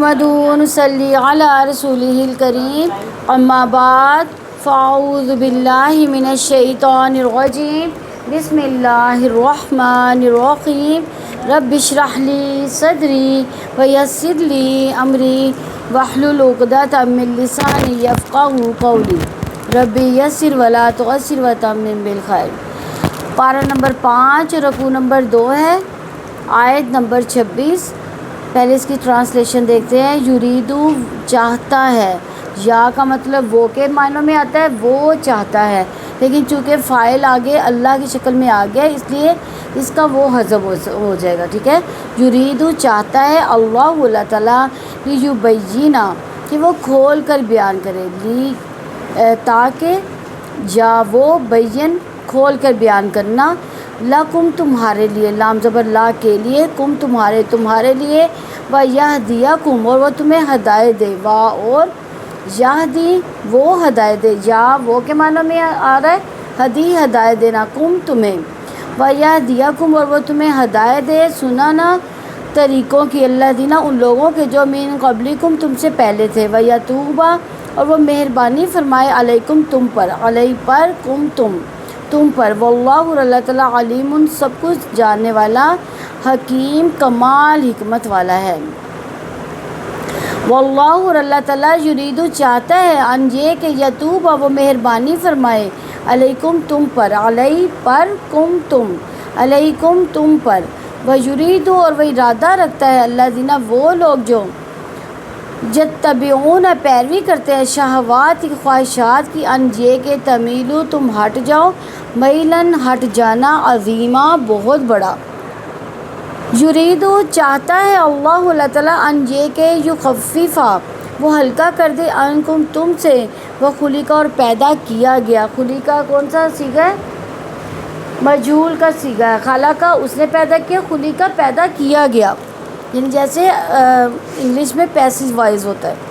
نحمدہ و نصلی علی رسولہ الکریم اما بعد فاعوذ باللہ من الشیطان الرجیم بسم اللہ الرحمن الرحیم رب اشرح لی صدری ویسر لی امری واحلل عقدۃ من لسانی یفقہوا قولی رب یسر ولا تعسر وتمم بالخیر۔ پارہ نمبر 5 رکوع نمبر 2 ہے، آیت نمبر 26۔ پہلے اس کی ٹرانسلیشن دیکھتے ہیں۔ یریدو چاہتا ہے، یا کا مطلب وہ کے معنوں میں آتا ہے، وہ چاہتا ہے، لیکن چونکہ فاعل آگے اللہ کی شکل میں آ گیا اس لیے اس کا وہ حذف ہو جائے گا، ٹھیک ہے۔ یریدو چاہتا ہے اللہ تعالیٰ لیبینہ کہ وہ کھول کر بیان کرے، تاکہ یا وہ بین کھول کر بیان کرنا، لکم تمہارے لیے، لام زبر لا کے لیے، کم تمہارے لیے، و یہدیکم اور وہ تمہیں ہدایت دے، وا اور یہدی وہ ہدایت دے، یا وہ کے معنوں میں آ رہا ہے ہدی ہدایت دینا، کم تمہیں، و یہدیکم اور وہ تمہیں ہدایت دے، سنانا طریقوں کی، اللہ دینا ان لوگوں کے جو من قبلکم تم سے پہلے تھے، و یتوبہ اور وہ مہربانی فرمائے علیکم تم پر، علیہ پر، کم تم پر، واللہ اور اللہ تعالیٰ علیم سب کچھ جاننے والا، حکیم کمال حکمت والا ہے۔ واللہ اور اللہ تعالیٰ یریدو چاہتا ہے، ان یہ کہ یتوب وہ مہربانی فرمائے، علیکم تم پر، علیہ پر، کم تم، علیکم تم پر، و یریدو اور وہ ارادہ رکھتا ہے اللہ دینا وہ لوگ جو یتبعون پیروی کرتے ہیں شہوات کی خواہشات کی، ان یہ کہ تمیلو تم ہٹ جاؤ، میلن ہٹ جانا، عظیمہ بہت بڑا۔ یریدو چاہتا ہے اللہ تعالیٰ ان یہ کہ یخففا وہ ہلکا کر دے، انکم تم سے، وہ خلقہ اور پیدا کیا گیا، خلقہ کون سا صیغہ ہے؟ مجہول کا صیغہ ہے، خلقہ اس نے پیدا کیا، خلقہ پیدا کیا گیا، یعنی جیسے انگلش میں پیسو وائز ہوتا ہے۔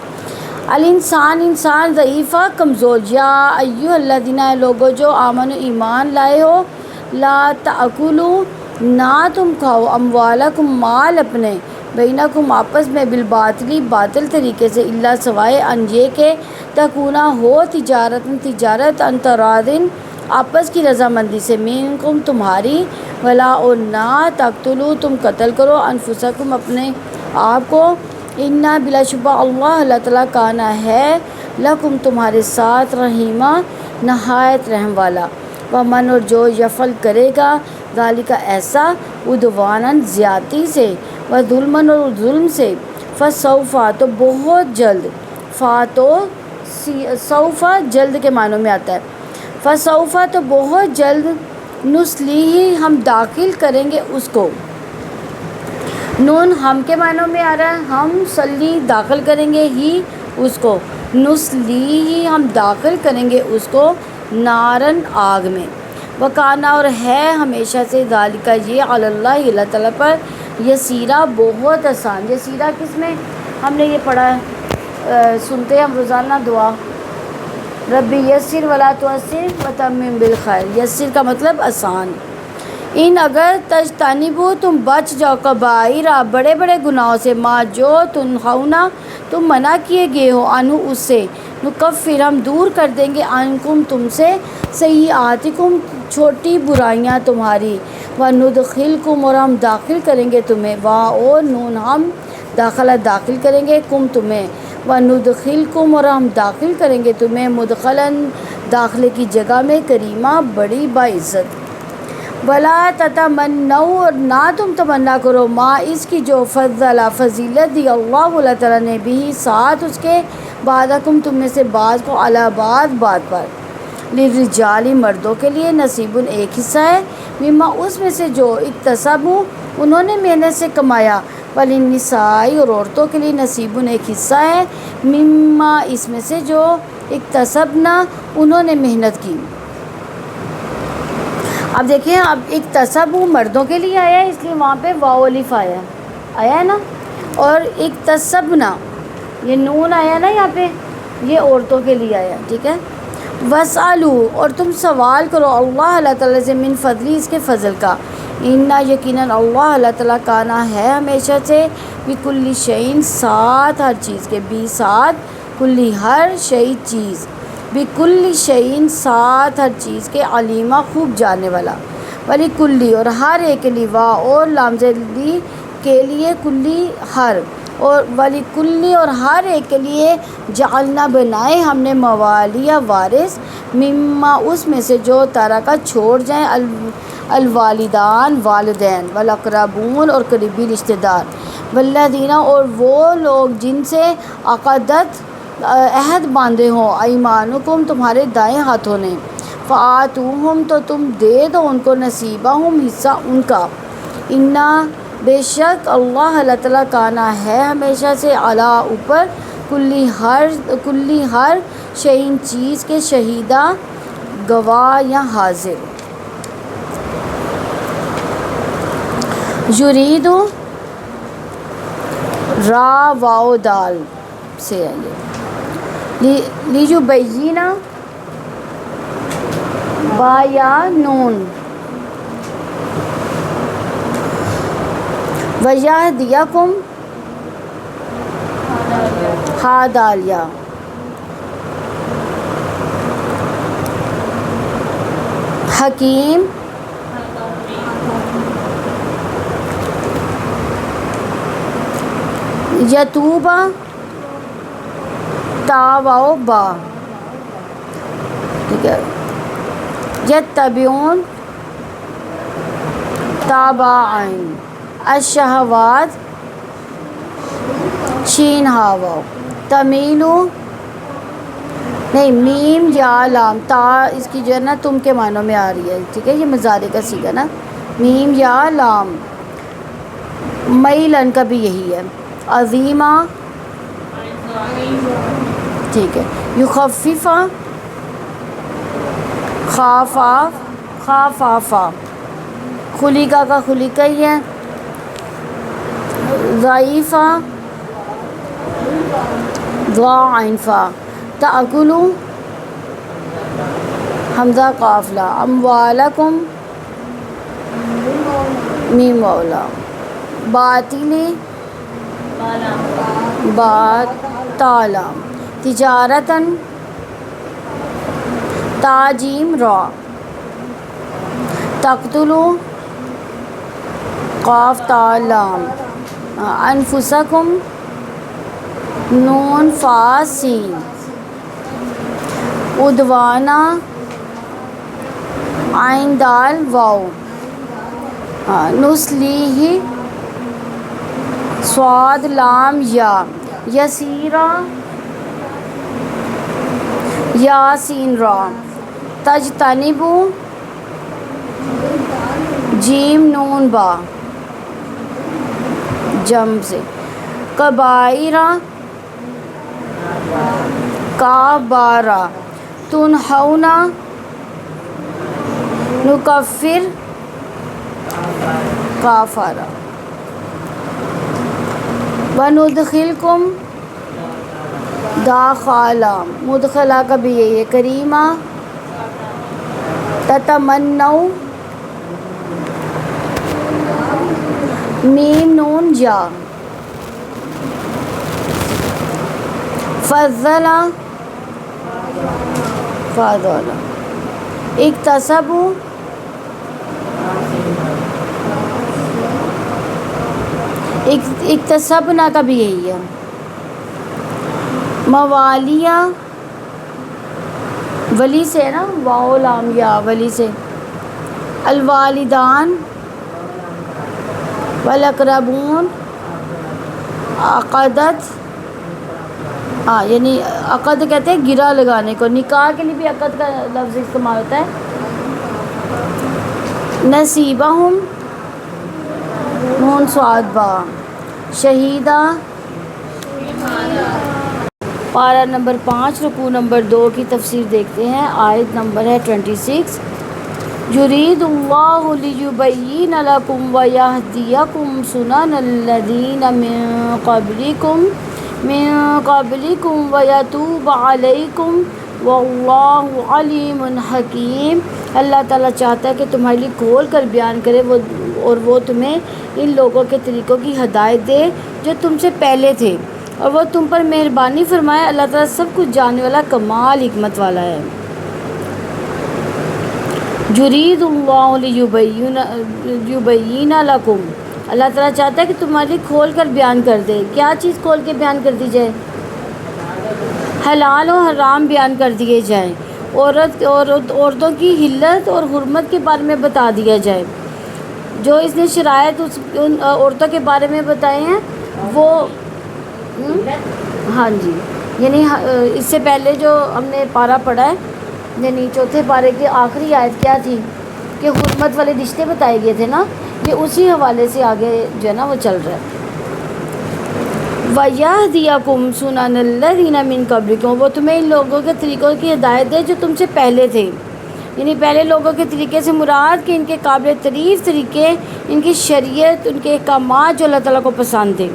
الانسان انسان ضعیفہ کمزور، یا ایھا الذین لوگو جو آمنو ایمان لائے ہو، لا تاکلوا نہ تم کھاؤ، اموالکم مال اپنے، بینکم آپس میں، بالباطل باطل طریقے سے، الا سوائے ان یہ کہ تکونا ہو تجارت ان تراضٍ آپس کی رضامندی سے، منکم تمہاری، ولا اور نہ تقتلوا تم قتل کرو، انفسکم اپنے آپ کو، انا بلا شبہ اللہ تعالیٰ کانا ہے، لکم تمہارے ساتھ، رحیمہ نہایت رحم والا، ومن اور جو یفعل کرے گا ذالک ایسا، عدواناً زیادتی سے، وظلماً اور ظلم سے، فسوف تو بہت جلد، تو سوف جلد کے معنوں میں آتا ہے، فسوف تو بہت جلد، نسلیہ ہم داخل کریں گے اس کو، نون ہم کے معنوں میں آ رہا ہے، ہم سلی داخل کریں گے ہی اس کو، نسلیہ ہم داخل کریں گے اس کو، نارن آگ میں، وکانا اور ہے ہمیشہ سے، ذالکہ یہ علی اللہ اللہ تعالیٰ پر، یسیرہ بہت آسان۔ یسیرہ کس میں ہم نے یہ پڑھا ہے، سنتے ہیں ہم روزانہ دعا، ربی یسر ولا تعسر وتمم بالخیر، یسر کا مطلب آسان۔ ان اگر تجتنبوا تم بچ جاؤ، کبائر بڑے بڑے گناہوں سے، ما جو تنہونا تم منع کیے گئے ہو، عنہ اس سے، نکفر ہم دور کر دیں گے، عنکم تم سے، سیئاتکم چھوٹی برائیاں تمہاری، وندخلکم اور ہم داخل کریں گے تمہیں، وا اور نون ہم داخل کریں گے، کم تمہیں، وندخلکم اور ہم داخل کریں گے تمہیں، مدخلاً داخلے کی جگہ میں، کریمہ بڑی باعزت۔ ولا تتمنوا اور نہ تم تمنا کرو، ما اس کی جو فضل فضیلت دی اللہ تعالیٰ نے بھی ساتھ اس کے، بعدکم تم میں سے بعض کو، علی بعض پر، للرجال مردوں کے لیے، نصیب ایک حصہ ہے، مما اس میں سے جو اکتسبوا انہوں نے محنت سے کمایا، وللنساء اور عورتوں کے لیے، نصیب ایک حصہ ہے، مما اس میں سے جو اکتسبنا انہوں نے محنت کی۔ اب دیکھیں، اب اکتسبوا مردوں کے لیے آیا ہے، اس لیے وہاں پہ واو الف آیا ہے نا، اور اکتسبنا یہ نون آیا نا یہاں پہ، یہ عورتوں کے لیے آیا، ٹھیک ہے۔ وَاسْأَلُوا اور تم سوال کرو اللہ تعالیٰ سے من فضلی اس کے فضل کا، اِنَّا یقیناً اللہ تعالیٰ کانا ہے ہمیشہ سے بِكُلِّ شَيْءٍ ساتھ ہر چیز کے، بھی ساتھ کلی ہر شئی چیز، بِكُلِّ شَيْءٍ ساتھ ہر چیز کے، علیمہ خوب جاننے والا، وَلِكُلِّ اور ہر ایک کے لیے، وا اور لام زدی کے لیے، کلی ہر اور وَلِكُلِّ اور ہر ایک کے لیے، جعلنا بنائے ہم نے موالیہ وارث، مما اس میں سے جو ترکہ چھوڑ جائیں، الوالدان والدین، والاقربون اور قریبی رشتہ دار، والذین اور وہ لوگ جن سے عقدت عہد باندھے ہوں، ایمانکم تمہارے دائیں ہاتھوں نے، فآتوہم تو تم دے دو ان کو، نصیبہم حصہ ان کا، انا بے شک اللہ تعالیٰ کانا ہے ہمیشہ سے، علی اوپر، کلی ہر شئین چیز کے، شہیدہ گواہ یا حاضر۔ یرید را واو دال سے ہے، لیجبین با یا نون، ویہدیکم ہا دالیا، حکیم یتوبہ تا واو با، ٹھیک ہے، یتبعون تا با عین، الشہوات شین ہا واو، تمیلو نہیں میم یا لام، تا اس کی جو ہے نا تم کے معنوں میں آ رہی ہے، ٹھیک ہے، یہ مضارع کا صیغہ نا، میم یا لام، میلن کا بھی یہی ہے، عظیمہ ٹھیک ہے، یخففہ خافافا، خلیقہ کا خلیقہ ہی ہے، ضعیفہ ضعیفہ، تأکلو حمزہ قافلہ، اموالکم میم واولا، باطلی باطالا، تجارتاً تاجیم را، تقتلو قاف تا لام، انفسکم نون فا سین، عدوانا عین دال واو، نسلیہ صاد لام یا، یسیرا یاسین را، تجتنبو جیم نون با جم سے، کبائرہ کابارہ، تنہونا نکفر کافارہ، وندخلکم داخلہ، مدخلہ کا بھی یہی ہے، کریمہ، تتمنو میم نون جا، فضلہ فاضلہ، اکتسبو اکتسبنا کا بھی یہی ہے، موالیہ ولی سے ہے نا، واو لام یا ولی سے، الوالدان والاقربون، عقدت یعنی عقد کہتے ہیں گرہ لگانے کو، نکاح کے لیے بھی عقد کا لفظ استعمال ہوتا ہے، نصیبہم نون صاد با، شہیدہ، پارہ نمبر 5 رکوع نمبر 2 کی تفسیر دیکھتے ہیں، آیت نمبر ہے 26، یرید اللہ لیبین لکم ویہدیکم سنن الذین من قبلکم ویتوب علیکم واللہ علیم حکیم، اللہ تعالیٰ چاہتا ہے کہ تمہارے لیے کھول کر بیان کرے اور وہ تمہیں ان لوگوں کے طریقوں کی ہدایت دے جو تم سے پہلے تھے، اور وہ تم پر مہربانی فرمائے۔ اللہ تعالیٰ سب کچھ جاننے والا، کمال حکمت والا ہے۔ یرید اللہ لیبین لکم، اللہ تعالیٰ چاہتا ہے کہ تمہارے لیے کھول کر بیان کر دے۔ کیا چیز کھول کے بیان کر دی جائے؟ حلال و حرام بیان کر دیے جائیں، عورتوں کی حلت اور حرمت کے بارے میں بتا دیا جائے۔ جو اس نے شرائط ان عورتوں کے بارے میں بتائے ہیں وہ ہاں جی، یعنی اس سے پہلے جو ہم نے پارہ پڑھا ہے، یعنی چوتھے پارے کی آخری آیت کیا تھی کہ حرمت والے رشتے بتائے گئے تھے نا، یہ اسی حوالے سے آگے جو ہے نا وہ چل رہا ہے۔ وَيَهْدِيَكُمْ سُنَنَ الَّذِينَ مِن قَبْلِكُمْ، وہ تمہیں ان لوگوں کے طریقوں کی ہدایت دے جو تم سے پہلے تھے، یعنی پہلے لوگوں کے طریقے سے مراد کہ ان کے قابل تعریف طریقے، ان کی شریعت، ان کے احکامات جو اللہ تعالیٰ کو پسند تھے۔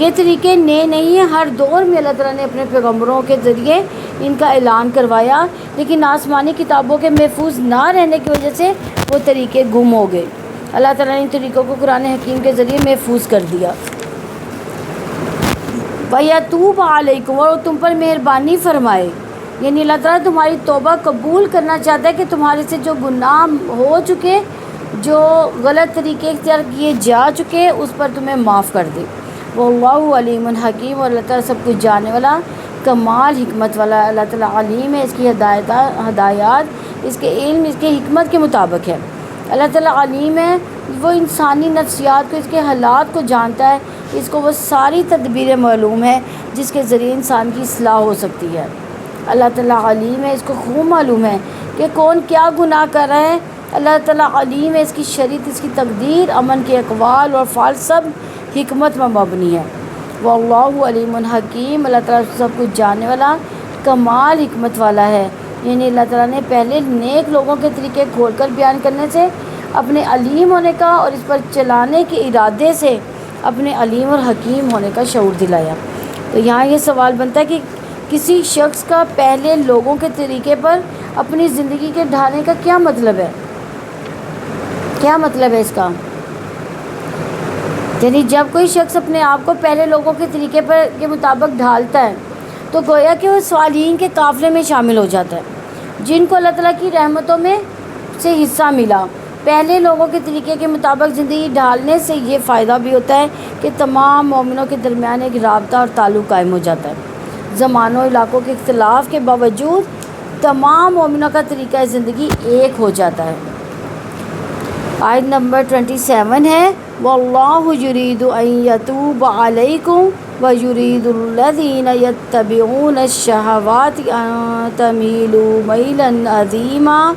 یہ طریقے نئے نہیں ہیں، ہر دور میں اللہ تعالیٰ نے اپنے پیغمبروں کے ذریعے ان کا اعلان کروایا، لیکن آسمانی کتابوں کے محفوظ نہ رہنے کی وجہ سے وہ طریقے گم ہو گئے۔ اللہ تعالیٰ نے ان طریقوں کو قرآن حکیم کے ذریعے محفوظ کر دیا۔ وَيَتُوبَ عَلَيْكُمْ، اور تم پر مہربانی فرمائے، یعنی اللہ تعالیٰ تمہاری توبہ قبول کرنا چاہتا ہے کہ تمہارے سے جو گناہ ہو چکے، جو غلط طریقے اختیار کیے جا چکے، اس پر تمہیں معاف کر دے۔ واللہ علیم حکیم، اور اللہ تعالیٰ سب کچھ جاننے والا، کمال حکمت والا ہے۔ اللہ تعالیٰ علیم ہے، اس کی ہدایات اس کے علم، اس کے حکمت کے مطابق ہے۔ اللہ تعالیٰ علیم ہے، وہ انسانی نفسیات کو، اس کے حالات کو جانتا ہے، اس کو وہ ساری تدبیریں معلوم ہے جس کے ذریعے انسان کی اصلاح ہو سکتی ہے۔ اللہ تعالیٰ علیم ہے، اس کو خوب معلوم ہے کہ کون کیا گناہ کر رہا ہے۔ اللہ تعالیٰ علیم ہے، اس کی شریعت، اس کی تقدیر، امن کے اقوال اور افعال سب حکمت میں مبنی ہے۔ واللہ علیم حکیم، اللہ تعالیٰ سب کچھ جاننے والا، کمال حکمت والا ہے۔ یعنی اللہ تعالیٰ نے پہلے نیک لوگوں کے طریقے کھول کر بیان کرنے سے اپنے علیم ہونے کا، اور اس پر چلانے کے ارادے سے اپنے علیم اور حکیم ہونے کا شعور دلایا۔ تو یہاں یہ سوال بنتا ہے کہ کسی شخص کا پہلے لوگوں کے طریقے پر اپنی زندگی کے ڈھالنے کا کیا مطلب ہے؟ کیا مطلب ہے اس کا؟ یعنی جب کوئی شخص اپنے آپ کو پہلے لوگوں کے طریقے پر کے مطابق ڈھالتا ہے تو گویا کہ وہ صالحین کے قافلے میں شامل ہو جاتا ہے، جن کو اللہ تعالیٰ کی رحمتوں میں سے حصہ ملا۔ پہلے لوگوں کے طریقے کے مطابق زندگی ڈھالنے سے یہ فائدہ بھی ہوتا ہے کہ تمام مومنوں کے درمیان ایک رابطہ اور تعلق قائم ہو جاتا ہے۔ زمانوں اور علاقوں کے اختلاف کے باوجود تمام مومنوں کا طریقہ زندگی ایک ہو جاتا ہے۔ آیت نمبر 27 ہے، وَاللَّهُ يُرِيدُ أَن يَتُوبَ عَلَيْكُمْ وَيُرِيدُ الَّذِينَ يَتَّبِعُونَ الشَّهَوَاتِ أَن تَمِيلُوا مَيْلًا عَظِيمًا،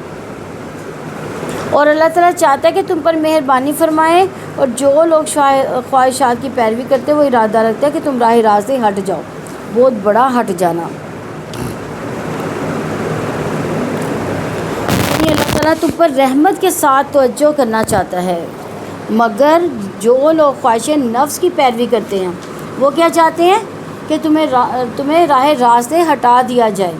اور اللہ تعالیٰ چاہتا ہے کہ تم پر مہربانی فرمائے، اور جو لوگ خواہشات کی پیروی کرتے وہ ارادہ رکھتے ہیں کہ تم راہ راست سے ہٹ جاؤ، بہت بڑا ہٹ جانا۔ اللہ تعالیٰ تم پر رحمت کے ساتھ توجہ کرنا چاہتا ہے، مگر جو لوگ خواہش نفس کی پیروی کرتے ہیں وہ کیا چاہتے ہیں کہ تمہیں راہ راست سے ہٹا دیا جائے،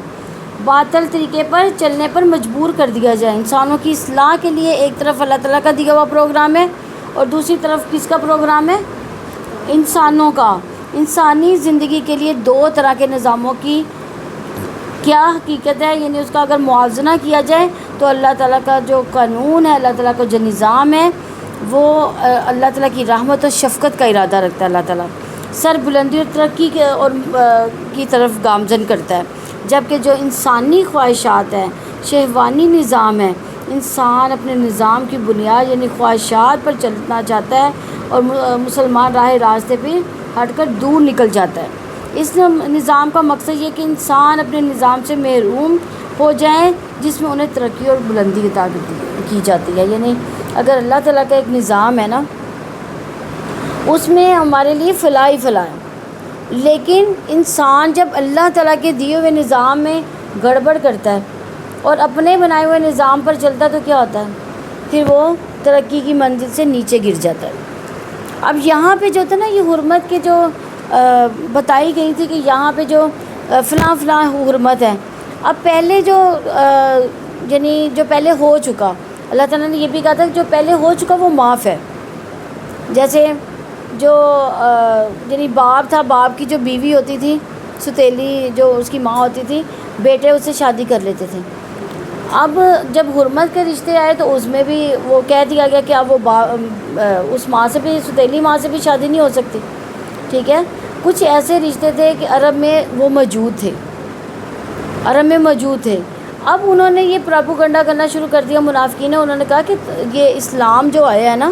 باطل طریقے پر چلنے پر مجبور کر دیا جائے۔ انسانوں کی اصلاح کے لیے ایک طرف اللہ تعالیٰ کا دیا ہوا پروگرام ہے، اور دوسری طرف کس کا پروگرام ہے؟ انسانوں کا۔ انسانی زندگی کے لیے دو طرح کے نظاموں کی کیا حقیقت ہے، یعنی اس کا اگر موازنہ کیا جائے تو اللہ تعالیٰ کا جو قانون ہے، اللہ تعالیٰ کا جو نظام ہے، وہ اللہ تعالیٰ کی رحمت اور شفقت کا ارادہ رکھتا ہے۔ اللہ تعالیٰ سر بلندی اور ترقی کی طرف گامزن کرتا ہے، جبکہ جو انسانی خواہشات ہیں، شہوانی نظام ہے، انسان اپنے نظام کی بنیاد یعنی خواہشات پر چلنا چاہتا ہے، اور مسلمان راہ راستے پہ ہٹ کر دور نکل جاتا ہے۔ اس نظام کا مقصد یہ کہ انسان اپنے نظام سے محروم ہو جائیں جس میں انہیں ترقی اور بلندی عطا کی جاتی ہے۔ یعنی اگر اللہ تعالیٰ کا ایک نظام ہے نا، اس میں ہمارے لیے فلاح ہی فلاح ہے، لیکن انسان جب اللہ تعالیٰ کے دیے ہوئے نظام میں گڑبڑ کرتا ہے اور اپنے بنائے ہوئے نظام پر چلتا ہے تو کیا ہوتا ہے؟ پھر وہ ترقی کی منزل سے نیچے گر جاتا ہے۔ اب یہاں پہ جو تھا نا، یہ حرمت کے جو بتائی گئی تھی کہ یہاں پہ جو فلاں حرمت ہے، اب پہلے جو یعنی جو پہلے ہو چکا، اللہ تعالیٰ نے یہ بھی کہا تھا کہ جو پہلے ہو چکا وہ معاف ہے. جیسے جو یعنی باپ تھا، باپ کی جو بیوی ہوتی تھی ستیلی، جو اس کی ماں ہوتی تھی، بیٹے اس سے شادی کر لیتے تھے. اب جب حرمت کے رشتے آئے تو اس میں بھی وہ کہہ دیا گیا کہ اب وہ اس ماں سے بھی، ستیلی ماں سے بھی شادی نہیں ہو سکتی. ٹھیک ہے. کچھ ایسے رشتے تھے کہ عرب میں وہ موجود تھے، عرب میں موجود تھے. اب انہوں نے یہ پراپوگنڈا کرنا شروع کر دیا، منافقین نے. انہوں نے کہا کہ یہ اسلام جو آیا ہے نا،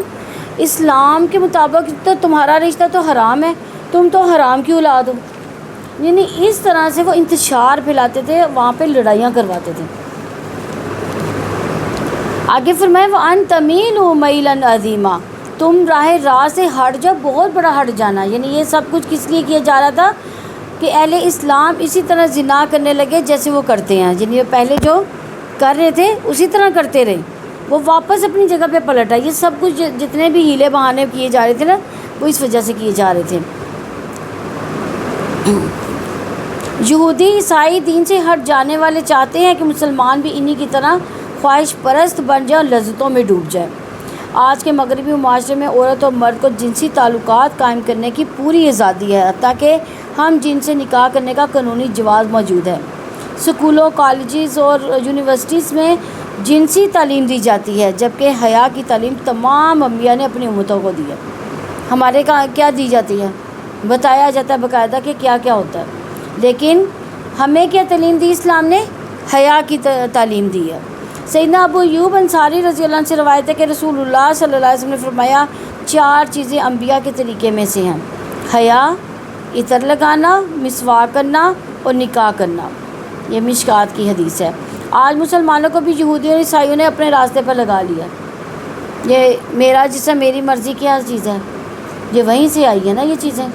اسلام کے مطابق تو تمہارا رشتہ تو حرام ہے، تم تو حرام کی اولاد ہو. یعنی اس طرح سے وہ انتشار پھیلاتے تھے، وہاں پہ لڑائیاں کرواتے تھے. آگے فرمایا وَأَن تَمِيلُوا مَيْلًا عَظِيمًا، تم راہ سے ہٹ جاؤ، بہت بڑا ہٹ جانا. یعنی یہ سب کچھ کس لیے کیا جا رہا تھا کہ اہل اسلام اسی طرح زنا کرنے لگے جیسے وہ کرتے ہیں. یعنی پہلے جو کر رہے تھے اسی طرح کرتے رہے، وہ واپس اپنی جگہ پہ پلٹ آئے. یہ سب کچھ جتنے بھی ہیلے بہانے کیے جا رہے تھے نا، وہ اس وجہ سے کیے جا رہے تھے. یہودی عیسائی دین سے ہٹ جانے والے چاہتے ہیں کہ مسلمان بھی انہی کی طرح خواہش پرست بن جائے اور لذتوں میں ڈوب جائے. آج کے مغربی معاشرے میں عورت اور مرد کو جنسی تعلقات قائم کرنے کی پوری آزادی ہے، حتیٰ کہ ہم جن سے نکاح کرنے کا قانونی جواز موجود ہے. سکولوں، کالجز اور یونیورسٹیز میں جنسی تعلیم دی جاتی ہے، جبکہ حیا کی تعلیم تمام انبیاء نے اپنی امتوں کو دی ہے. ہمارے کیا دی جاتی ہے؟ بتایا جاتا ہے باقاعدہ کہ کیا کیا ہوتا ہے. لیکن ہمیں کیا تعلیم دی؟ اسلام نے حیا کی تعلیم دی ہے. سیدنا ابو ایوب انصاری رضی اللہ عنہ سے روایت ہے کہ رسول اللہ صلی اللہ علیہ وسلم نے فرمایا 4 چیزیں انبیاء کے طریقے میں سے ہیں: حیا، عطر لگانا، مسواک کرنا اور نکاح کرنا. یہ مشکات کی حدیث ہے. آج مسلمانوں کو بھی یہودیوں اور عیسائیوں نے اپنے راستے پر لگا لیا. یہ میرا جس سے میری مرضی کیا چیز ہے؟ یہ وہیں سے آئی ہے نا یہ چیزیں.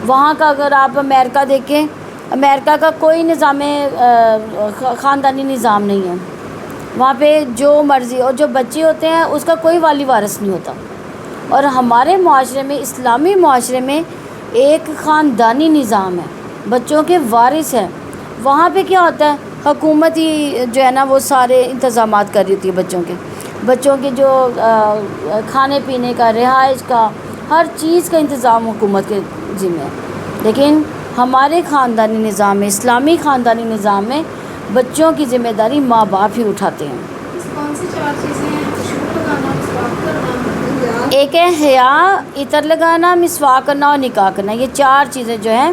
وہاں کا اگر آپ امریکہ دیکھیں، امریکہ کا کوئی نظام خاندانی نظام نہیں ہے. وہاں پہ جو مرضی، اور جو بچے ہوتے ہیں اس کا کوئی والی وارث نہیں ہوتا. اور ہمارے معاشرے میں، اسلامی معاشرے میں ایک خاندانی نظام ہے، بچوں کے وارث ہیں. وہاں پہ کیا ہوتا ہے؟ حکومت ہی جو ہے نا وہ سارے انتظامات کر رہی ہوتی ہے بچوں کے جو کھانے پینے کا، رہائش کا، ہر چیز کا انتظام حکومت کے ذمہ ہے. لیکن ہمارے خاندانی نظام میں، اسلامی خاندانی نظام میں بچوں کی ذمہ داری ماں باپ ہی اٹھاتے ہیں. کون سی 4 چیزیں ہیں؟ لگانا، مسواک کرنا، ایک ہے حیا، عطر لگانا، مسواک کرنا اور نکاح کرنا. یہ 4 چیزیں جو ہیں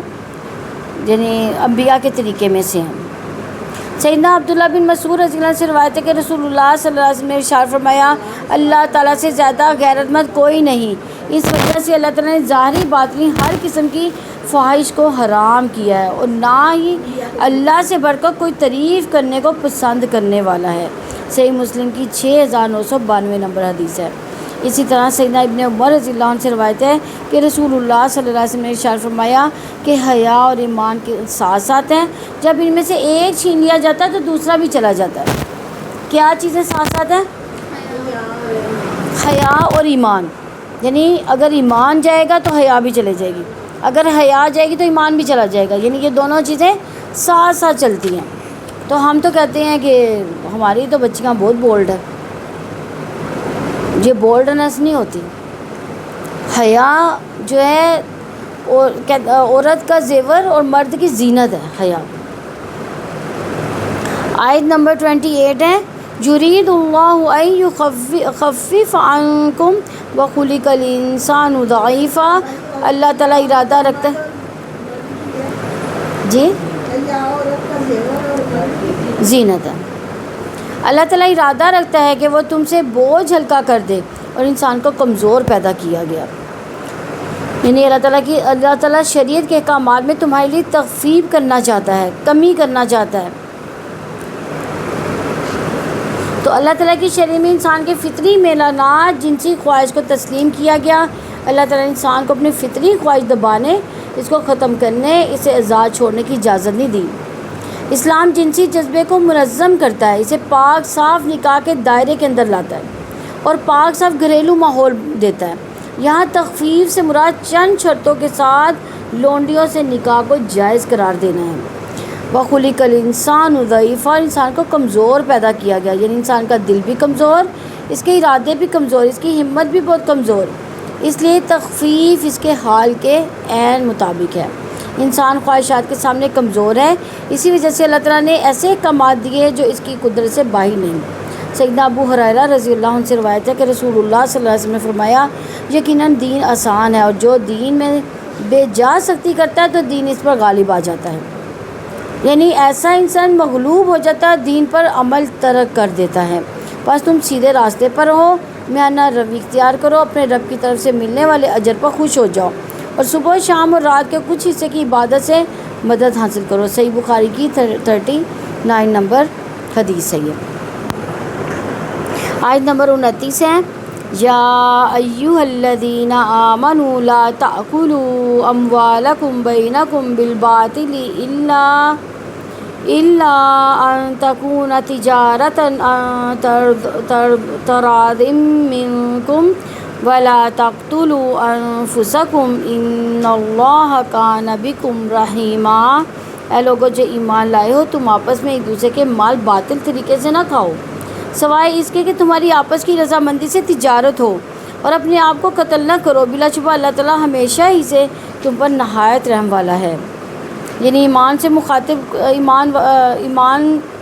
یعنی انبیاء کے طریقے میں سے ہیں. سیدنا عبداللہ بن مسعود رضی اللہ عنہ سے روایت ہے کہ رسول اللہ صلی اللہ علیہ وسلم نے ارشاد فرمایا اللہ تعالیٰ سے زیادہ غیرت مند کوئی نہیں. اس وجہ سے اللہ تعالیٰ نے ظاہری باطنی ہر قسم کی فواہش کو حرام کیا ہے، اور نہ ہی اللہ سے بڑھ کر کوئی تعریف کرنے کو پسند کرنے والا ہے. صحیح مسلم کی 6992 نمبر حدیث ہے. اسی طرح سیدنا ابن عمر رضی اللہ عنہ سے روایت ہے کہ رسول اللہ صلی اللہ علیہ وسلم نے ارشاد فرمایا کہ حیا اور ایمان کے ساتھ ساتھ ہیں. جب ان میں سے ایک چھین لیا جاتا ہے تو دوسرا بھی چلا جاتا ہے. کیا چیزیں ساتھ ساتھ ہیں؟ حیا اور ایمان. یعنی اگر ایمان جائے گا تو حیا بھی چلے جائے گی، اگر حیا جائے گی تو ایمان بھی چلا جائے گا. یعنی یہ دونوں چیزیں ساتھ ساتھ چلتی ہیں. تو ہم تو کہتے ہیں کہ ہماری تو بچیاں بہت بولڈ ہے. یہ بولڈنس نہیں ہوتی. حیا جو ہے عورت کا زیور اور مرد کی زینت ہے حیا. آیت نمبر 28 ہے یرید اللہ ان یخفف عنکم وخلق الانسان ضعیفا. اللہ تعالیٰ ارادہ رکھتا ہے جی زینت ہے. اللہ تعالیٰ ارادہ رکھتا ہے کہ وہ تم سے بوجھ ہلکا کر دے اور انسان کو کمزور پیدا کیا گیا. یعنی اللہ تعالیٰ شریعت کے احکامات میں تمہارے لیے تخفیف کرنا چاہتا ہے، کمی کرنا چاہتا ہے. تو اللہ تعالیٰ کی شریعت میں انسان کے فطری میلانات، جنسی خواہش کو تسلیم کیا گیا. اللہ تعالیٰ نے انسان کو اپنی فطری خواہش دبانے، اس کو ختم کرنے، اسے آزاد چھوڑنے کی اجازت نہیں دی. اسلام جنسی جذبے کو منظم کرتا ہے، اسے پاک صاف نکاح کے دائرے کے اندر لاتا ہے اور پاک صاف گھریلو ماحول دیتا ہے. یہاں تخفیف سے مراد چند شرطوں کے ساتھ لونڈیوں سے نکاح کو جائز قرار دینا ہے. وَخُلِقَ الْإِنسَانُ ضَعِيفًا، انسان کو کمزور پیدا کیا گیا، یعنی انسان کا دل بھی کمزور، اس کے ارادے بھی کمزور، اس کی ہمت بھی بہت کمزور، اس لیے تخفیف اس کے حال کے عین مطابق ہے۔ انسان خواہشات کے سامنے کمزور ہے، اسی وجہ سے اللہ تعالیٰ نے ایسے احکامات دیے جو اس کی قدرت سے باہر نہیں۔ سیدنا ابو ہریرہ رضی اللہ عنہ سے روایت ہے کہ رسول اللہ صلی اللہ علیہ وسلم نے فرمایا یقیناً دین آسان ہے، اور جو دین میں بے جا سختی کرتا ہے تو دین اس پر غالب آ جاتا ہے، یعنی ایسا انسان مغلوب ہو جاتا ہے، دین پر عمل ترک کر دیتا ہے۔ بس تم سیدھے راستے پر ہو، میانہ روی اختیار کرو، اپنے رب کی طرف سے ملنے والے اجر پر خوش ہو جاؤ، اور صبح شام اور رات کے کچھ حصے کی عبادت سے مدد حاصل کرو۔ صحیح بخاری کی 39 نمبر حدیث ہے یہ۔ آیت نمبر 29 ہے، یا ایھا الذین آمنوا لا تأکلوا اموالکم بینکم بالباطل الا ان تکون تجارۃ عن تراض منکم ولا تقتلوا انفسکم ان اللہ کان بکم رحیما۔ اے لوگو جو ایمان لائے ہو، تم آپس میں ایک دوسرے کے مال باطل طریقے سے نہ کھاؤ، سوائے اس کے کہ تمہاری آپس کی رضامندی سے تجارت ہو، اور اپنے آپ کو قتل نہ کرو، بلا شبہ اللہ تعالیٰ ہمیشہ ہی سے تم پر نہایت رحم والا ہے۔ یعنی ایمان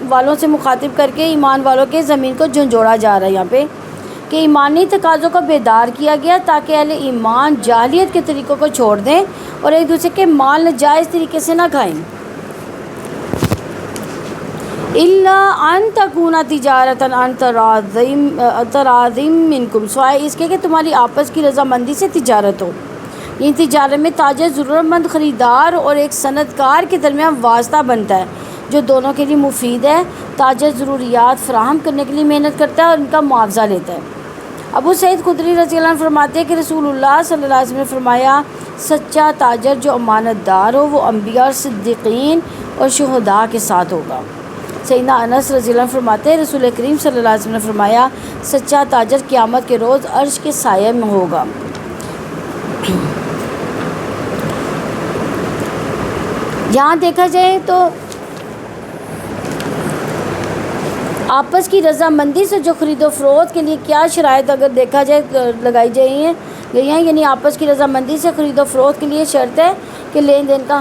والوں سے مخاطب کر کے ایمان والوں کے زمین کو جھنجھوڑا جا رہا ہے یہاں پہ، کہ ایمانی تقاضوں کا بیدار کیا گیا تاکہ اہل ایمان جاہلیت کے طریقوں کو چھوڑ دیں اور ایک دوسرے کے مال ناجائز طریقے سے نہ کھائیں۔ الا ان تکون تجارۃ عن تراض منکم، سوائے اس کے کہ تمہاری آپس کی رضامندی سے تجارت ہو۔ یہ تجارت میں تاجر ضرورت مند خریدار اور ایک صنعت کار کے درمیان واسطہ بنتا ہے جو دونوں کے لیے مفید ہے۔ تاجر ضروریات فراہم کرنے کے لیے محنت کرتا ہے اور ان کا معاوضہ لیتا ہے۔ ابو سعید خدری رضی اللہ عنہ فرماتے ہیں کہ رسول اللہ صلی اللہ علیہ وسلم نے فرمایا سچا تاجر جو امانت دار ہو وہ انبیاء اور صدیقین اور شہداء کے ساتھ ہوگا۔ سیدنا انس رضی اللہ عنہ فرماتے ہیں رسول کریم صلی اللہ علیہ وسلم نے فرمایا سچا تاجر قیامت کے روز عرش کے سائے میں ہوگا۔ یہاں دیکھا جائے تو آپس کی رضامندی سے جو خرید و فروخت کے لیے کیا شرائط اگر دیکھا جائے لگائی گئی ہیں، یعنی آپس کی رضامندی سے خرید و فروخت کے لیے شرط ہے کہ لین دین کا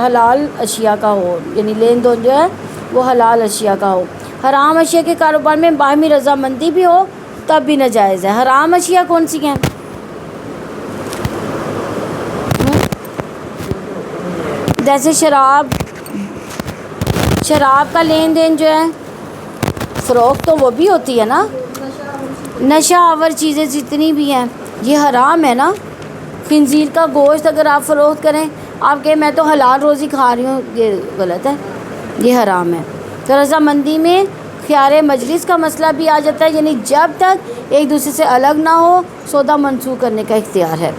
حلال اشیاء کا ہو، یعنی لین دین جو ہے وہ حلال اشیاء کا ہو۔ حرام اشیاء کے کاروبار میں باہمی رضامندی بھی ہو تب بھی ناجائز ہے۔ حرام اشیاء کون سی ہیں؟ جیسے شراب کا لین دین جو ہے فروخت تو وہ بھی ہوتی ہے نا، نشہ آور چیزیں جتنی بھی ہیں یہ حرام ہے نا۔ خنزیر کا گوشت اگر آپ فروخت کریں، آپ کہیں میں تو حلال روزی کھا رہی ہوں، یہ غلط ہے، یہ حرام ہے۔ تو رضامندی میں خیار مجلس کا مسئلہ بھی آ جاتا ہے، یعنی جب تک ایک دوسرے سے الگ نہ ہو سودا منسوخ کرنے کا اختیار ہے۔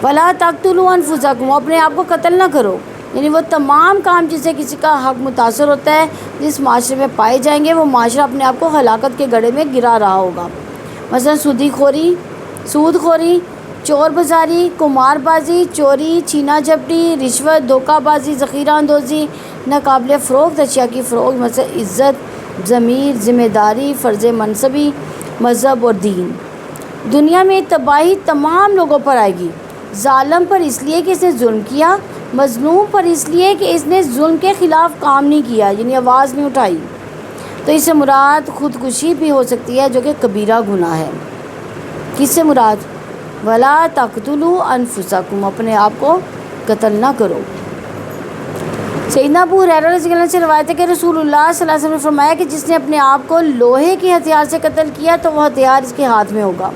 ولا تقتلوا انفسکم، اپنے آپ کو قتل نہ کرو، یعنی وہ تمام کام جس سے کسی کا حق متاثر ہوتا ہے جس معاشرے میں پائے جائیں گے وہ معاشرہ اپنے آپ کو ہلاکت کے گڑھے میں گرا رہا ہوگا۔ مثلا سود خوری، چور بازاری، قمار بازی، چوری، چھینا جھپٹی، رشوت، دھوکہ بازی، ذخیرہ اندوزی، ناقابل فروخت اشیاء کی فروخت، مثلا عزت، ضمیر، ذمہ داری، فرض منصبی، مذہب اور دین۔ دنیا میں تباہی تمام لوگوں پر آئے گی، ظالم پر اس لیے کہ اس نے ظلم کیا، مظلوم پر اس لیے کہ اس نے ظلم کے خلاف کام نہیں کیا، یعنی آواز نہیں اٹھائی۔ تو اس سے مراد خودکشی بھی ہو سکتی ہے جو کہ کبیرہ گناہ ہے۔ کس سے مراد؟ ولا تقتلوا انفسکم، اپنے آپ کو قتل نہ کرو۔ سیدنا ابو ہریرہ رضی اللہ عنہ سے روایت ہے کہ رسول اللہ صلی اللہ علیہ وسلم نے فرمایا کہ جس نے اپنے آپ کو لوہے کے ہتھیار سے قتل کیا تو وہ ہتھیار اس کے ہاتھ میں ہوگا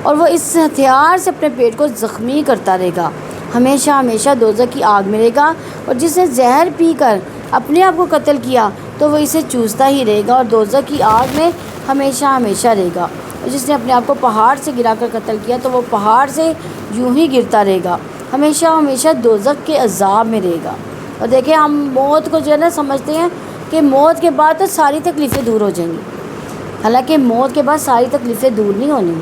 اور وہ اس ہتھیار سے اپنے پیٹ کو زخمی کرتا رہے گا، ہمیشہ ہمیشہ دوزخ کی آگ میں رہے گا۔ اور جس نے زہر پی کر اپنے آپ کو قتل کیا تو وہ اسے چوستا ہی رہے گا اور دوزخ کی آگ میں ہمیشہ ہمیشہ رہے گا۔ اور جس نے اپنے آپ کو پہاڑ سے گرا کر قتل کیا تو وہ پہاڑ سے یوں ہی گرتا رہے گا، ہمیشہ ہمیشہ دوزخ کے عذاب میں رہے گا۔ اور دیکھیں ہم موت کو جو ہے نا سمجھتے ہیں کہ موت کے بعد تو ساری تکلیفیں دور ہو جائیں گی، حالانکہ موت کے بعد ساری تکلیفیں دور نہیں ہونی۔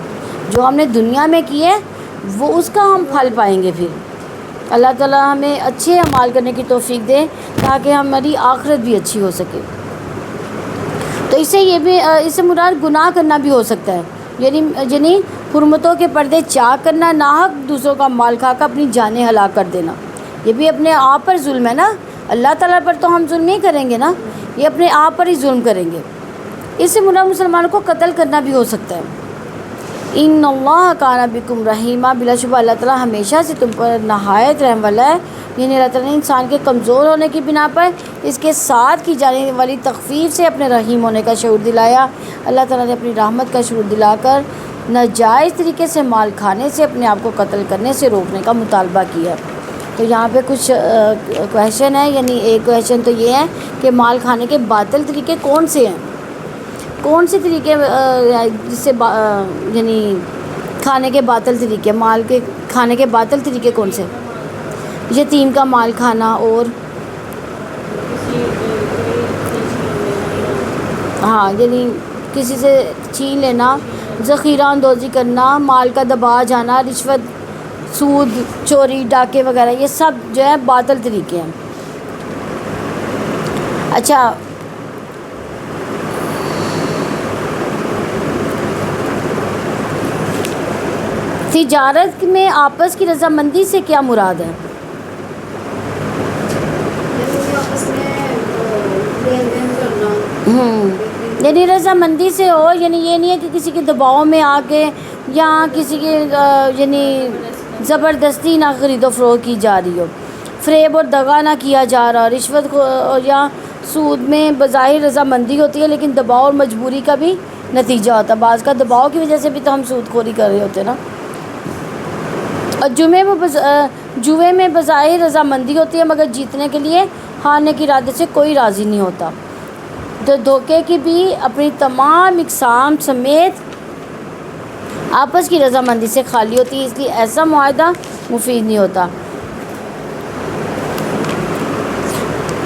جو ہم نے دنیا میں کی ہے وہ اس کا ہم پھل پائیں گے پھر، اللہ تعالیٰ ہمیں اچھے اعمال کرنے کی توفیق دے تاکہ ہماری آخرت بھی اچھی ہو سکے۔ تو اس سے مراد گناہ کرنا بھی ہو سکتا ہے، یعنی حرمتوں کے پردے چاک کرنا، ناحق دوسروں کا مال کھا کر اپنی جانیں ہلاک کر دینا، یہ بھی اپنے آپ پر ظلم ہے نا۔ اللہ تعالیٰ پر تو ہم ظلم نہیں کریں گے نا، یہ اپنے آپ پر ہی ظلم کریں گے۔ اس سے مراد مسلمانوں کو قتل کرنا بھی ہو سکتا ہے۔ ان اللہ کان بکم رحیمہ، بلا شبہ اللہ تعالیٰ ہمیشہ سے تم پر نہایت رحم والا ہے، یعنی اللہ تعالیٰ نے انسان کے کمزور ہونے کی بنا پر اس کے ساتھ کی جانے والی تخفیف سے اپنے رحیم ہونے کا شعور دلایا۔ اللہ تعالیٰ نے اپنی رحمت کا شعور دلا کر ناجائز طریقے سے مال کھانے سے، اپنے آپ کو قتل کرنے سے روکنے کا مطالبہ کیا۔ تو یہاں پہ کچھ کویشچن ہے، یعنی ایک کویشچن تو یہ ہے کہ مال کھانے کے باطل طریقے کون سے ہیں، کون سے طریقے جس سے یعنی کھانے کے باطل طریقے، مال کے کھانے کے باطل طریقے کون سے؟ یتیم کا مال کھانا، اور ہاں یعنی کسی سے چھین لینا، ذخیرہ اندوزی کرنا، مال کا دبا جانا، رشوت، سود، چوری، ڈاکے وغیرہ، یہ سب جو ہے باطل طریقے ہیں۔ اچھا، تجارت میں آپس کی رضامندی سے کیا مراد ہے؟ یعنی رضامندی سے ہو، یعنی یہ نہیں ہے کہ کسی کے دباؤ میں آ کے یا کسی کے یعنی زبردستی نہ خرید و فروخت کی جا رہی ہو، فریب اور دغا نہ کیا جا رہا، رشوت یا سود میں بظاہر رضامندی ہوتی ہے لیکن دباؤ اور مجبوری کا بھی نتیجہ ہوتا ہے، بعض کا دباؤ کی وجہ سے بھی تو ہم سود خوری کر رہے ہوتے ہیں نا۔ اور جوئے میں بظاہر رضامندی ہوتی ہے مگر جیتنے کے لیے ہارنے کی ارادے سے کوئی راضی نہیں ہوتا۔ تو دھوکے کی بھی اپنی تمام اقسام سمیت آپس کی رضامندی سے خالی ہوتی ہے، اس لیے ایسا معاہدہ مفید نہیں ہوتا۔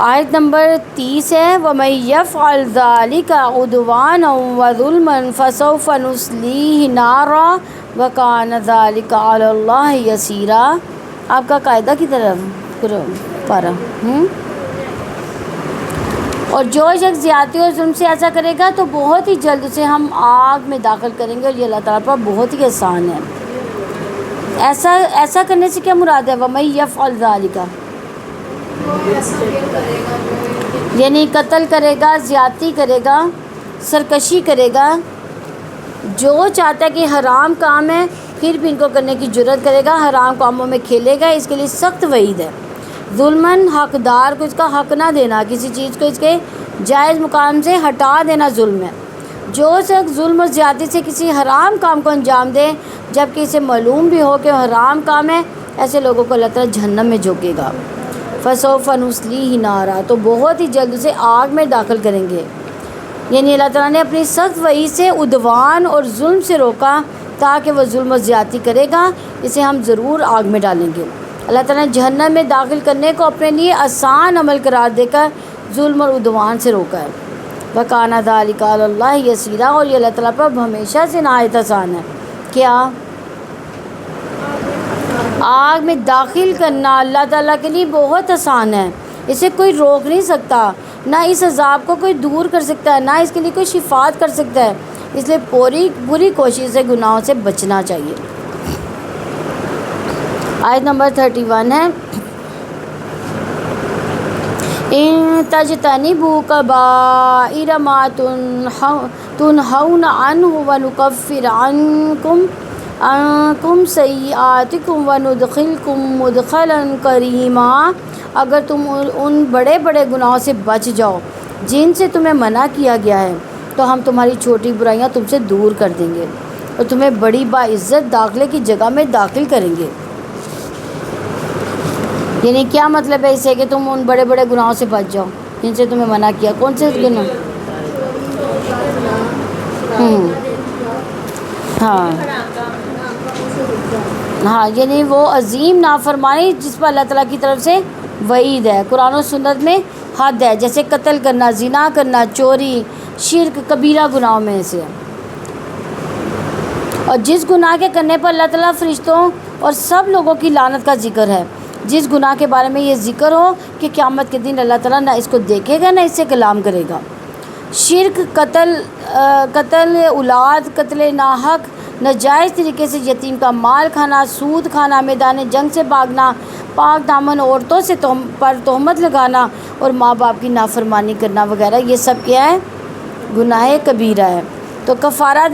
آیت نمبر 30 ہے، وَمَن يَفْعَلْ ذَلِكَ عُدْوَانًا وَظُلْمًا فَسَوْفَ نُصْلِيهِ نَارًا وَكَانَ ذَلِكَ عَلَى اللَّهِ يَسِيرًا۔ آپ کا قاعدہ کی طرف پارا۔ اور جو شخص زیادتی اور ظلم سے ایسا کرے گا تو بہت ہی جلد اسے ہم آگ میں داخل کریں گے، اور یہ اللہ تعالیٰ پر بہت ہی آسان ہے۔ ایسا کرنے سے کیا مراد ہے؟ وَمَن يَفْعَلْ ذَلِكَ، یعنی قتل کرے گا، زیادتی کرے گا، سرکشی کرے گا، جو چاہتا ہے کہ حرام کام ہے پھر بھی ان کو کرنے کی جرت کرے گا، حرام کاموں میں کھیلے گا، اس کے لیے سخت وعید ہے۔ ظلماً، حقدار کو اس کا حق نہ دینا، کسی چیز کو اس کے جائز مقام سے ہٹا دینا ظلم ہے۔ جو شخص ظلم اور زیادتی سے کسی حرام کام کو انجام دے جبکہ اسے معلوم بھی ہو کہ وہ حرام کام ہے، ایسے لوگوں کو اللہ تعالیٰ جہنم میں جھونکے گا۔ فَسَوْفَ نُصْلِيهِ نَارًا، تو بہت ہی جلد اسے آگ میں داخل کریں گے۔ یعنی اللہ تعالیٰ نے اپنی سخت وعید سے عدوان اور ظلم سے روکا تاکہ وہ ظلم اور زیادتی کرے گا، اسے ہم ضرور آگ میں ڈالیں گے۔ اللہ تعالیٰ نے جہنم میں داخل کرنے کو اپنے لیے آسان عمل قرار دے کر ظلم اور عدوان سے روکا ہے۔ وَكَانَ ذَلِكَ عَلَى اللَّهِ يَسِيرًا، اور یہ اللہ تعالیٰ پر ہمیشہ سے نہایت آسان ہے۔ کیا؟ آگ میں داخل کرنا اللہ تعالیٰ کے لیے بہت آسان ہے، اسے کوئی روک نہیں سکتا، نہ اس عذاب کو کوئی دور کر سکتا ہے، نہ اس کے لیے کوئی شفاعت کر سکتا ہے، اس لیے پوری کوشش سے گناہوں سے بچنا چاہیے۔ آیت نمبر 31 ہے، ان تجتنبوا کبائر ما تنہون عنہ ونکفر عنکم سیئاتکم وندخلکم مدخلا کریما، اگر تم ان بڑے بڑے گناہوں سے بچ جاؤ جن سے تمہیں منع کیا گیا ہے تو ہم تمہاری چھوٹی برائیاں تم سے دور کر دیں گے اور تمہیں بڑی باعزت داخلے کی جگہ میں داخل کریں گے۔ یعنی کیا مطلب ہے اسے کہ تم ان بڑے بڑے گناہوں سے بچ جاؤ جن سے تمہیں منع کیا؟ کون سے گناہ؟ ہاں یعنی وہ عظیم نافرمانی جس پر اللہ تعالیٰ کی طرف سے وعید ہے، قرآن و سنت میں حد ہے، جیسے قتل کرنا، زنا کرنا، چوری، شرک کبیرہ گناہوں میں سے ہے۔ اور جس گناہ کے کرنے پر اللہ تعالیٰ فرشتوں اور سب لوگوں کی لعنت کا ذکر ہے، جس گناہ کے بارے میں یہ ذکر ہو کہ قیامت کے دن اللہ تعالیٰ نہ اس کو دیکھے گا نہ اس سے کلام کرے گا۔ شرک، قتل اولاد، قتل ناحق، ناجائز طریقے سے یتیم کا مال کھانا، سود کھانا، میدان جنگ سے بھاگنا، پاک دامن عورتوں سے پر تہمت لگانا اور ماں باپ کی نافرمانی کرنا وغیرہ، یہ سب کیا ہے؟ گناہ کبیرہ ہے۔ تو کفارہ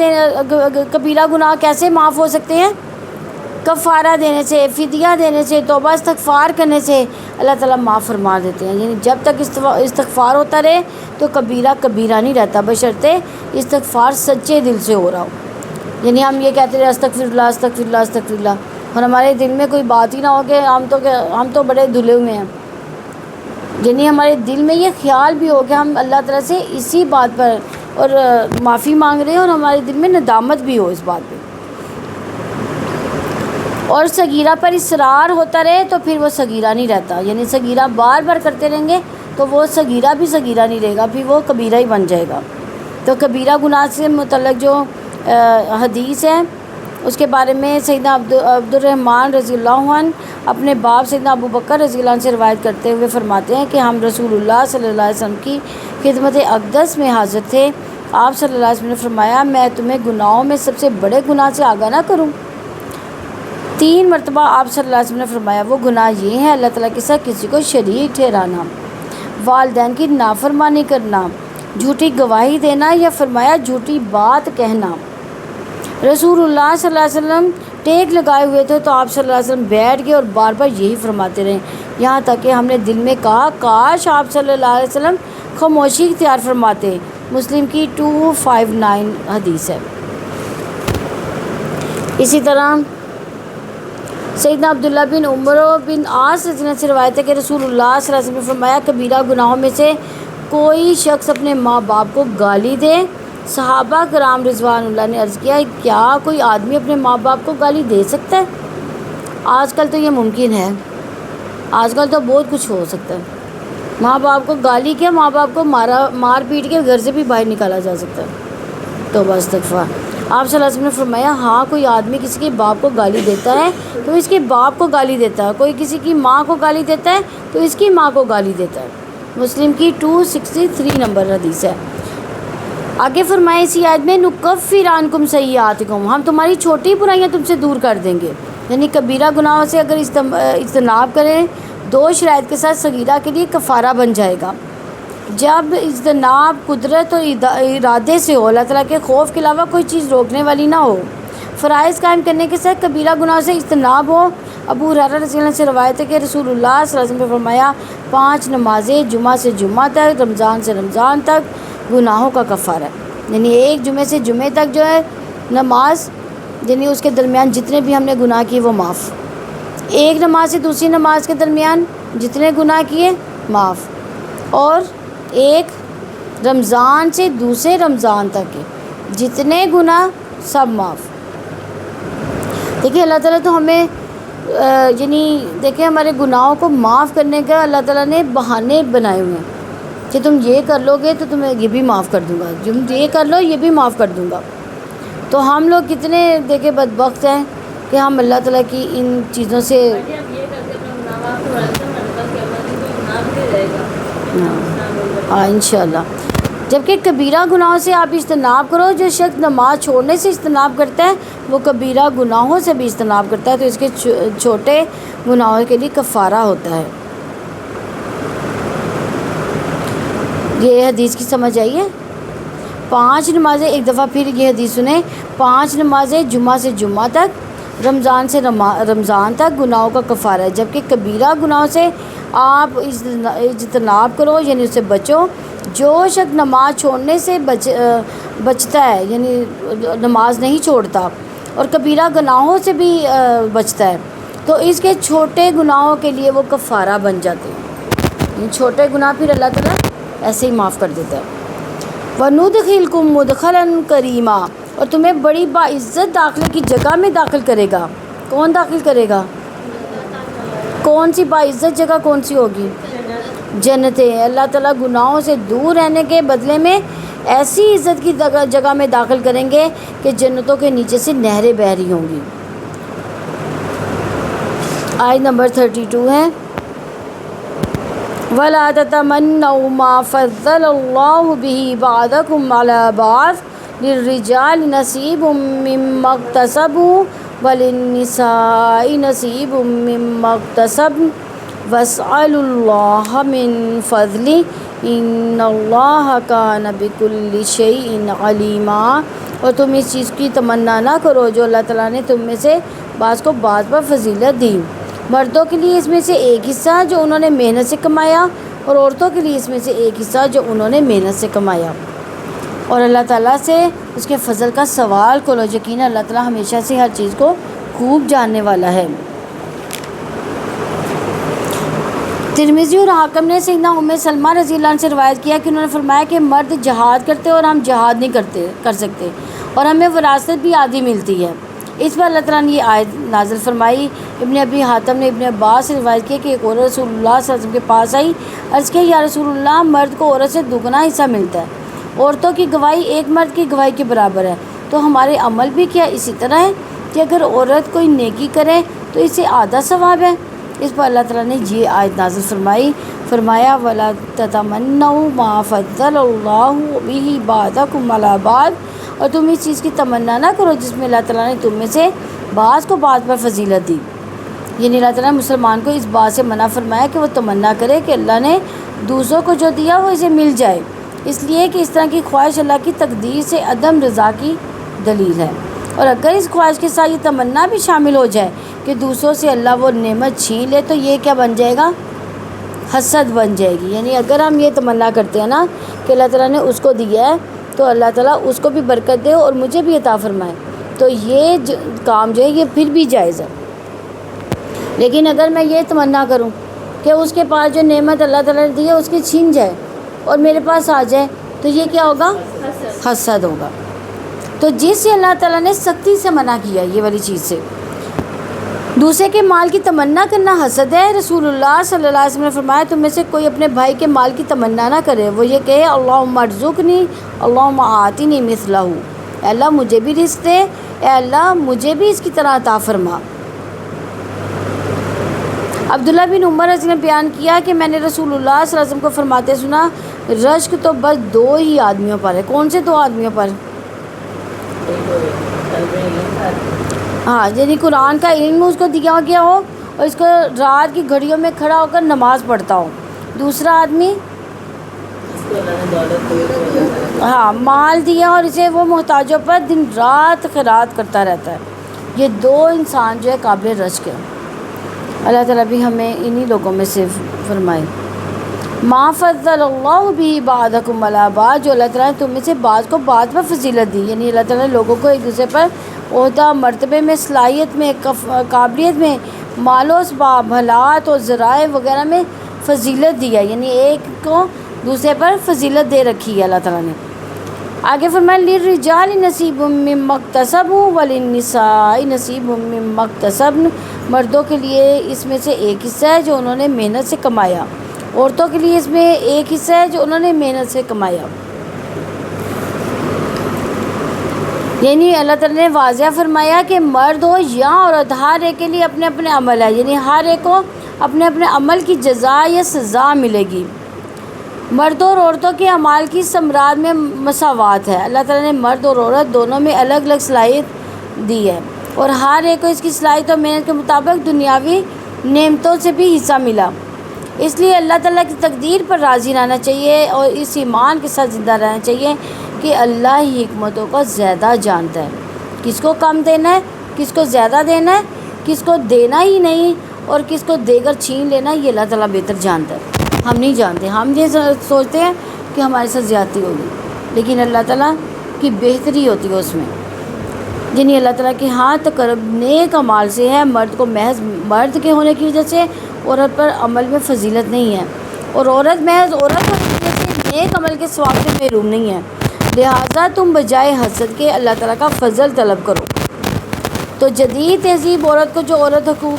کبیرہ گناہ کیسے معاف ہو سکتے ہیں؟ کفارہ دینے سے، فدیہ دینے سے، توبہ استغفار کرنے سے اللہ تعالیٰ معاف فرما دیتے ہیں۔ یعنی جب تک استغفار ہوتا رہے تو کبیرہ کبیرہ نہیں رہتا، بشرطے استغفار سچے دل سے ہو رہا ہو۔ یعنی ہم یہ کہتے رہے استغفر اللہ استغفر اللہ استغفر اللہ، اور ہمارے دل میں کوئی بات ہی نہ ہو کہ ہم تو بڑے دھلے ہوئے ہیں۔ یعنی ہمارے دل میں یہ خیال بھی ہو کہ ہم اللہ تعالیٰ سے اسی بات پر اور معافی مانگ رہے ہیں، اور ہمارے دل میں ندامت بھی ہو اس بات پہ، اور صغیرہ پر اصرار ہوتا رہے تو پھر وہ صغیرہ نہیں رہتا۔ یعنی صغیرہ بار بار کرتے رہیں گے تو وہ صغیرہ بھی صغیرہ نہیں رہے گا، پھر وہ کبیرہ ہی بن جائے گا۔ تو کبیرہ گناہ سے متعلق جو حدیث ہے اس کے بارے میں سیدنا عبد الرحمن رضی اللہ عنہ اپنے باپ سیدنا ابو بکر رضی اللہ عنہ سے روایت کرتے ہوئے فرماتے ہیں کہ ہم رسول اللہ صلی اللہ علیہ وسلم کی خدمت اقدس میں حاضر تھے۔ آپ صلی اللہ علیہ وسلم نے فرمایا، میں تمہیں گناہوں میں سب سے بڑے گناہ سے آگاہ نہ کروں؟ 3 مرتبہ آپ صلی اللہ علیہ وسلم نے فرمایا، وہ گناہ یہ ہیں: اللہ تعالیٰ کے ساتھ کسی کو شریک ٹھہرانا، والدین کی نافرمانی کرنا، جھوٹی گواہی دینا، یا فرمایا جھوٹی بات کہنا۔ رسول اللہ صلی اللہ علیہ وسلم ٹیک لگائے ہوئے تھے تو آپ صلی اللہ علیہ وسلم بیٹھ گئے اور بار بار یہی فرماتے رہے، یہاں تک کہ ہم نے دل میں کہا کاش آپ صلی اللہ علیہ وسلم خاموشی اختیار فرماتے۔ مسلم کی 259 حدیث ہے۔ اسی طرح سیدنا عبداللہ بن عمر بن عاص رضی اللہ عنہ سے روایت ہے کہ رسول اللہ صلی اللہ علیہ وسلم نے فرمایا، کبیرہ گناہوں میں سے کوئی شخص اپنے ماں باپ کو گالی دے۔ صحابہ کرام رضوان اللہ نے عرض کیا، کیا کوئی آدمی اپنے ماں باپ کو گالی دے سکتا ہے؟ آج کل تو یہ ممکن ہے، آج کل تو بہت کچھ ہو سکتا ہے۔ ماں باپ کو گالی کیا، ماں باپ کو مار پیٹ کے گھر سے بھی باہر نکالا جا سکتا ہے۔ توبہ استغفار۔ آپ صلی اللہ علیہ وسلم نے فرمایا، ہاں کوئی آدمی کسی کے باپ کو گالی دیتا ہے تو اس کے باپ کو گالی دیتا ہے، کوئی کسی کی ماں کو گالی دیتا ہے تو اس کی ماں کو گالی دیتا ہے۔ مسلم کی 263 نمبر حدیث ہے۔ آگے فرمائے اسی آیت میں، نکفر عنکم سیئاتکم، ہم تمہاری چھوٹی برائیاں تم سے دور کر دیں گے۔ یعنی کبیرہ گناہوں سے اگر اجتناب کریں 2 شرائط کے ساتھ صغیرہ کے لیے کفارہ بن جائے گا۔ جب اجتناب قدرت اور ارادے سے ہو، اللہ تعالیٰ کے خوف کے علاوہ کوئی چیز روکنے والی نہ ہو، فرائض قائم کرنے کے ساتھ کبیرہ گناہوں سے اجتناب ہو۔ ابو ہریرہ رضی اللہ عنہ سے روایت ہے کہ رسول اللہ صلی اللہ علیہ وسلم نے فرمایا، 5 نمازیں جمعہ سے جمعہ تک، رمضان سے رمضان تک گناہوں کا کفارہ ہے۔ یعنی ایک جمعے سے جمعے تک جو ہے نماز، یعنی اس کے درمیان جتنے بھی ہم نے گناہ کیے وہ معاف۔ ایک نماز سے دوسری نماز کے درمیان جتنے گناہ کیے معاف، اور ایک رمضان سے دوسرے رمضان تک کے جتنے گناہ سب معاف۔ دیکھیں اللہ تعالیٰ تو ہمیں یعنی دیکھیں ہمارے گناہوں کو معاف کرنے کا اللہ تعالیٰ نے بہانے بنائے ہوئے ہیں کہ تم یہ کر لو گے تو تمہیں یہ بھی معاف کر دوں گا، تم یہ کر لو یہ بھی معاف کر دوں گا۔ تو ہم لوگ کتنے دیکھیں بدبخت ہیں کہ ہم اللہ تعالیٰ کی ان چیزوں سے ہاں انشاءاللہ۔ جبکہ کبیرہ گناہوں سے آپ اجتناب کرو، جو شخص نماز چھوڑنے سے اجتناب کرتا ہے وہ کبیرہ گناہوں سے بھی اجتناب کرتا ہے، تو اس کے چھوٹے گناہوں کے لیے کفارہ ہوتا ہے۔ یہ حدیث کی سمجھ آئی ہے؟ 5 نمازیں، ایک دفعہ پھر یہ حدیث سنیں، 5 نمازیں جمعہ سے جمعہ تک، رمضان سے رمضان تک گناہوں کا کفارہ ہے۔ جبکہ کبیرہ گناہوں سے آپ اجتناب کرو، یعنی اس سے بچو۔ جو شخص نماز چھوڑنے سے بچتا ہے، یعنی نماز نہیں چھوڑتا اور کبیرہ گناہوں سے بھی بچتا ہے، تو اس کے چھوٹے گناہوں کے لیے وہ کفارہ بن جاتے ہیں۔ چھوٹے گناہ پھر اللہ تعالیٰ ایسے ہی معاف کر دیتا ہے۔ وَنُدْخِلْكُمْ مُدْخَلًا کریما، اور تمہیں بڑی باعزت داخلے کی جگہ میں داخل کرے گا۔ کون داخل کرے گا؟ کون سی باعزت جگہ کون سی ہوگی؟ جنتیں۔ اللہ تعالیٰ گناہوں سے دور رہنے کے بدلے میں ایسی عزت کی جگہ میں داخل کریں گے کہ جنتوں کے نیچے سے نہریں بہہ رہی ہوں گی۔ آیت نمبر 32 ہے وَلَا تَتَمَنَّوْا مَا فَضَّلَ اللَّهُ بِهِ بَعْضَكُمْ عَلَى بَعْضٍ لِلرِّجَالِ نَصِيبٌ مِّمَّا اكْتَسَبُوا وَلِلنِّسَاءِ نَصِيبٌ مِّمَّا اكْتَسَبْنَ وَاسْأَلُوا اللَّهَ مِن فَضْلِهِ إِنَّ اللَّهَ كَانَ بِكُلِّ شَيْءٍ عَلِيمًا۔ اور تم اس چیز کی تمنا نہ کرو جو اللہ تعالیٰ نے تم میں سے بعض کو بعض پر فضیلت دی۔ مردوں کے لیے اس میں سے ایک حصہ جو انہوں نے محنت سے کمایا اور عورتوں کے لیے اس میں سے ایک حصہ جو انہوں نے محنت سے کمایا۔ اور اللہ تعالیٰ سے اس کے فضل کا سوال کرو، یقینا اللہ تعالیٰ ہمیشہ سے ہر چیز کو خوب جاننے والا ہے۔ ترمذی اور حاکم نے سیدنا ام سلمہ رضی اللہ عنہ سے روایت کیا کہ انہوں نے فرمایا کہ مرد جہاد کرتے اور ہم جہاد نہیں کر سکتے اور ہمیں وراثت بھی آدھی ملتی ہے۔ اس پر اللہ تعالیٰ نے یہ آیت نازل فرمائی۔ ابن ابی حاتم نے ابن عباس سے روایت کیا کہ ایک عورت رسول اللہ صلی اللہ علیہ وسلم کے پاس آئی، عرض کیا یا رسول اللہ، مرد کو عورت سے دگنا حصہ ملتا ہے، عورتوں کی گواہی ایک مرد کی گواہی کے برابر ہے، تو ہمارے عمل بھی کیا اسی طرح ہے کہ اگر عورت کوئی نیکی کرے تو اسے آدھا ثواب ہے؟ اس پر اللہ تعالیٰ نے یہ آیت نازل فرمایا وَلَا تَتَمَنَّوْا مَا فَضَّلَ اللَّهُ بِهِ بَعْضَكُمْ عَلَى بَعْضٍ، اور تم اس چیز کی تمنا نہ کرو جس میں اللہ تعالیٰ نے تم میں سے بعض کو بعض پر فضیلت دی۔ یعنی اللہ تعالیٰ نے مسلمان کو اس بات سے منع فرمایا کہ وہ تمنا کرے کہ اللہ نے دوسروں کو جو دیا وہ اسے مل جائے، اس لیے کہ اس طرح کی خواہش اللہ کی تقدیر سے عدم رضا کی دلیل ہے۔ اور اگر اس خواہش کے ساتھ یہ تمنا بھی شامل ہو جائے کہ دوسروں سے اللہ وہ نعمت چھین لے تو یہ کیا بن جائے گا؟ حسد بن جائے گی۔ یعنی اگر ہم یہ تمنا کرتے ہیں نا کہ اللہ تعالیٰ نے اس کو دیا ہے تو اللہ تعالیٰ اس کو بھی برکت دے اور مجھے بھی عطا فرمائے، تو یہ کام جو ہے یہ پھر بھی جائز ہے۔ لیکن اگر میں یہ تمنا کروں کہ اس کے پاس جو نعمت اللہ تعالیٰ نے دی ہے اس کی چھین جائے اور میرے پاس آ جائے تو یہ کیا ہوگا؟ حسد ہوگا۔ تو جس سے اللہ تعالیٰ نے سختی سے منع کیا یہ والی چیز سے، دوسرے کے مال کی تمنا کرنا حسد ہے۔ رسول اللہ صلی اللہ علیہ وسلم نے فرمایا تم میں سے کوئی اپنے بھائی کے مال کی تمنا نہ کرے، وہ یہ کہے اللہم ارزقنی اللہم آتنی مثلہ، اے اللہ مجھے بھی رزق دے، اے اللہ مجھے بھی اس کی طرح عطا فرما۔ عبداللہ بن عمر رضی اللہ عنہ نے بیان کیا کہ میں نے رسول اللہ صلی اللہ علیہ وسلم کو فرماتے سنا رزق تو بس دو ہی آدمیوں پر ہے۔ کون سے دو آدمیوں پر؟ ہاں، یعنی قرآن کا علم اس کو دیا گیا ہو اور اس کو رات کی گھڑیوں میں کھڑا ہو کر نماز پڑھتا ہو۔ دوسرا آدمی ہاں مال دیا اور اسے وہ محتاجوں پر دن رات خیرات کرتا رہتا ہے۔ یہ دو انسان جو ہے قابل رزق ہے۔ اللہ تعالیٰ بھی ہمیں انہی لوگوں میں سے فرمائے۔ ما فضل اللہ بھی بعضکم علی بعض، جو اللہ تعالیٰ نے تم میں سے بعض کو بعض پر فضیلت دی، یعنی اللہ تعالیٰ نے لوگوں کو ایک دوسرے پر عہدہ، مرتبے میں، صلاحیت میں، قابلیت میں، مال و اسباب، حالات اور ذرائع وغیرہ میں فضیلت دی ہے، یعنی ایک کو دوسرے پر فضیلت دے رکھی ہے اللہ تعالیٰ نے۔ آگے فرمایا للرجال نصیب مما اکتسبوا وللنساء نصیب مما اکتسبن، مردوں کے لیے اس میں سے ایک حصہ ہے جو انہوں نے محنت سے کمایا، عورتوں کے لیے اس میں ایک حصہ ہے جو انہوں نے محنت سے کمایا۔ یعنی اللہ تعالیٰ نے واضح فرمایا کہ مرد ہو یا عورت ہر ایک کے لیے اپنے اپنے عمل ہے، یعنی ہر ایک کو اپنے اپنے عمل کی جزا یا سزا ملے گی۔ مردوں اور عورتوں کے اعمال کی ثمرات میں مساوات ہے۔ اللہ تعالیٰ نے مرد اور عورت دونوں میں الگ الگ صلاحیت دی ہے اور ہر ایک کو اس کی صلاحیت اور محنت کے مطابق دنیاوی نعمتوں سے بھی حصہ ملا۔ اس لیے اللہ تعالیٰ کی تقدیر پر راضی رہنا چاہیے اور اس ایمان کے ساتھ زندہ رہنا چاہیے کہ اللہ ہی حکمتوں کو زیادہ جانتا ہے، کس کو کم دینا ہے، کس کو زیادہ دینا ہے، کس کو دینا ہی نہیں اور کس کو دے کر چھین لینا، یہ اللہ تعالیٰ بہتر جانتا ہے، ہم نہیں جانتے۔ ہم یہ سوچتے ہیں کہ ہمارے ساتھ زیادتی ہوگی، لیکن اللہ تعالیٰ کی بہتری ہوتی ہے اس میں، یعنی اللہ تعالیٰ کے ہاں تقرب نیک اعمال سے ہے۔ مرد کو محض مرد کے ہونے کی وجہ سے عورت پر عمل میں فضیلت نہیں ہے، اور عورت محض عورت ہونے کی وجہ سے نیک عمل کے ثواب سے محروم نہیں ہے۔ لہٰذا تم بجائے حسد کے اللہ تعالیٰ کا فضل طلب کرو۔ تو جدید تہذیب عورت کو جو عورتوں کو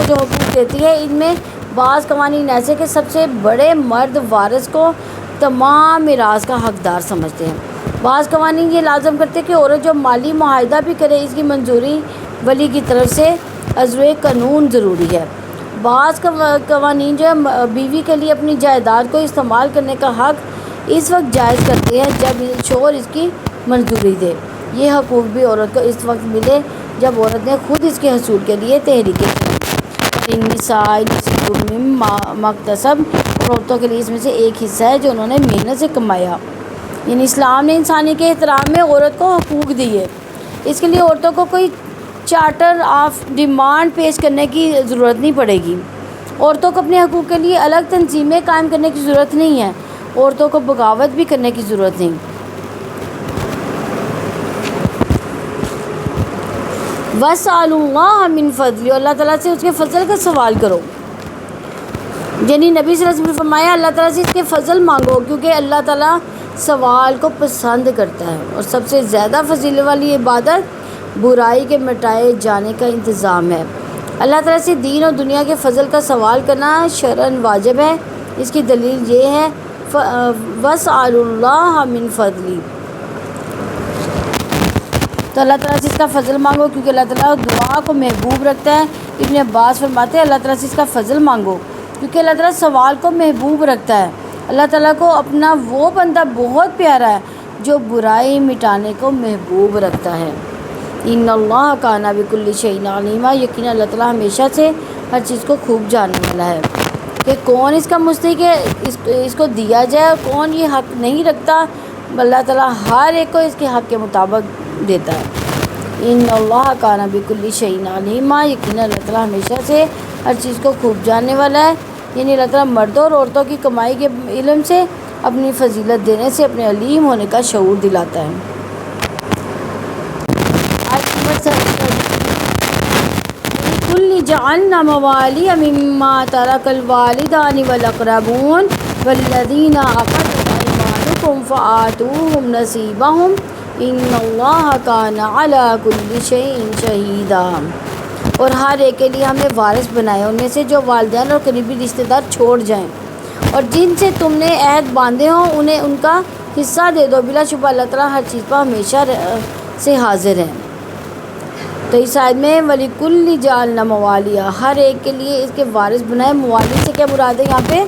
جو حقوق دیتی ہے، ان میں بعض قوانین ایسے کہ سب سے بڑے مرد وارث کو تمام میراث کا حقدار سمجھتے ہیں۔ بعض قوانین یہ لازم کرتے ہیں کہ عورت جو مالی معاہدہ بھی کرے اس کی منظوری ولی کی طرف سے عزو قانون ضروری ہے۔ بعض قوانین جو ہے بیوی کے لیے اپنی جائیداد کو استعمال کرنے کا حق اس وقت جائز کرتے ہیں جب شوہر اس کی منظوری دے۔ یہ حقوق بھی عورت کو اس وقت ملے جب عورت نے خود اس کے حصول کے لیے تحریکیں کی۔ نساء نصیب مما مکتسب، عورتوں کے لیے اس میں سے ایک حصہ ہے جو انہوں نے محنت سے کمایا۔ یعنی اسلام نے انسانی کے احترام میں عورت کو حقوق دیے۔ اس کے لیے عورتوں کو کوئی چارٹر آف ڈیمانڈ پیش کرنے کی ضرورت نہیں پڑے گی۔ عورتوں کو اپنے حقوق کے لیے الگ تنظیمیں قائم کرنے کی ضرورت نہیں ہے۔ عورتوں کو بغاوت بھی کرنے کی ضرورت نہیں۔ وَاسْأَلُوا اللَّهَ مِن فَضْلِهِ، اور اللہ تعالیٰ سے اس کے فضل کا سوال کرو۔ یعنی نبی صلی اللہ علیہ وسلم نے فرمایا اللہ تعالیٰ سے اس کے فضل مانگو، کیونکہ اللہ تعالیٰ سوال کو پسند کرتا ہے، اور سب سے زیادہ فضیلت والی عبادت برائی کے مٹائے جانے کا انتظام ہے۔ اللہ تعالیٰ سے دین اور دنیا کے فضل کا سوال کرنا شرعاً واجب ہے۔ اس کی دلیل یہ ہے وَاسْأَلُوا اللَّهَ مِن فَضْلِهِ، تو اللہ تعالیٰ سے اس کا فضل مانگو کیونکہ اللہ تعالیٰ دعا کو محبوب رکھتا ہے۔ ابن عباس فرماتے ہیں اللہ تعالیٰ سے اس کا فضل مانگو کیونکہ اللہ تعالیٰ سوال کو محبوب رکھتا ہے۔ اللہ تعالیٰ کو اپنا وہ بندہ بہت پیارا ہے جو برائی مٹانے کو محبوب رکھتا ہے۔ ان اللہ کان بکل شیء علیما، یقینا اللہ تعالیٰ ہمیشہ سے ہر چیز کو خوب جاننے والا ہے کہ کون اس کا مستحق ہے اس کو دیا جائے اور کون یہ حق نہیں رکھتا۔ اللہ تعالیٰ ہر ایک کو اس کے حق کے مطابق دیتا ہے۔ ان اللہ کان بکل شیء علیما، یقینا اللہ تعالیٰ ہمیشہ سے ہر چیز کو خوب جاننے والا ہے۔ یعنی اللہ تعالیٰ مردوں اور عورتوں کی کمائی کے علم سے اپنی فضیلت دینے سے اپنے علیم ہونے کا شعور دلاتا ہے۔ کل جعلنا موالی مما ترک الوالدان والاقربون والذین عقدت ایمانکم فآتوہم نصیبہم ان اللہ کان علی کل شیء شہیدا، اور ہر ایک کے لیے ہم نے وارث بنائے ان میں سے جو والدین اور قریبی رشتہ دار چھوڑ جائیں، اور جن سے تم نے عہد باندھے ہوں انہیں ان کا حصہ دے دو، بلا شبہ اللہ تعالیٰ ہر چیز پر ہمیشہ سے حاضر ہے۔ تو اس آیت میں وَلِكُلِّ جَعَلْنَا مَوَالِيَ، ہر ایک کے لیے اس کے وارث بنائے۔ موالی سے کیا مراد ہے یہاں پہ؟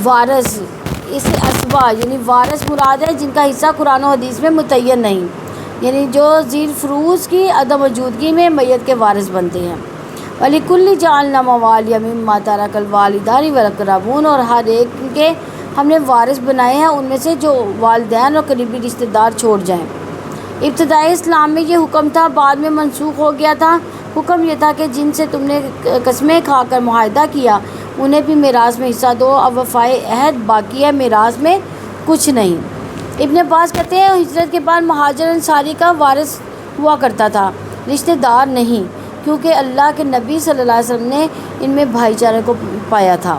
وارث، اس سے اسبا یعنی وارث مراد ہے جن کا حصہ قرآن و حدیث میں متعین نہیں، یعنی جو زیر فروز کی عدم موجودگی میں میت کے وارث بنتے ہیں۔ وَلِكُلِّ جَعَلْنَا مَوَالِيَ مِمَّا تَرَكَ الْوَالِدَانِ وَالْأَقْرَبُونَ، اور ہر ایک کے ہم نے وارث بنائے ہیں ان میں سے جو والدین اور قریبی رشتہ دار چھوڑ جائیں۔ ابتدائی اسلام میں یہ حکم تھا، بعد میں منسوخ ہو گیا تھا۔ حکم یہ تھا کہ جن سے تم نے قسمیں کھا کر معاہدہ کیا انہیں بھی میراث میں حصہ دو، اب وفائے عہد باقی ہے، میراث میں کچھ نہیں۔ ابن عباس کہتے ہیں ہجرت کے بعد مہاجر انصاری کا وارث ہوا کرتا تھا، رشتہ دار نہیں، کیونکہ اللہ کے نبی صلی اللہ علیہ وسلم نے ان میں بھائی چارے کو پایا تھا،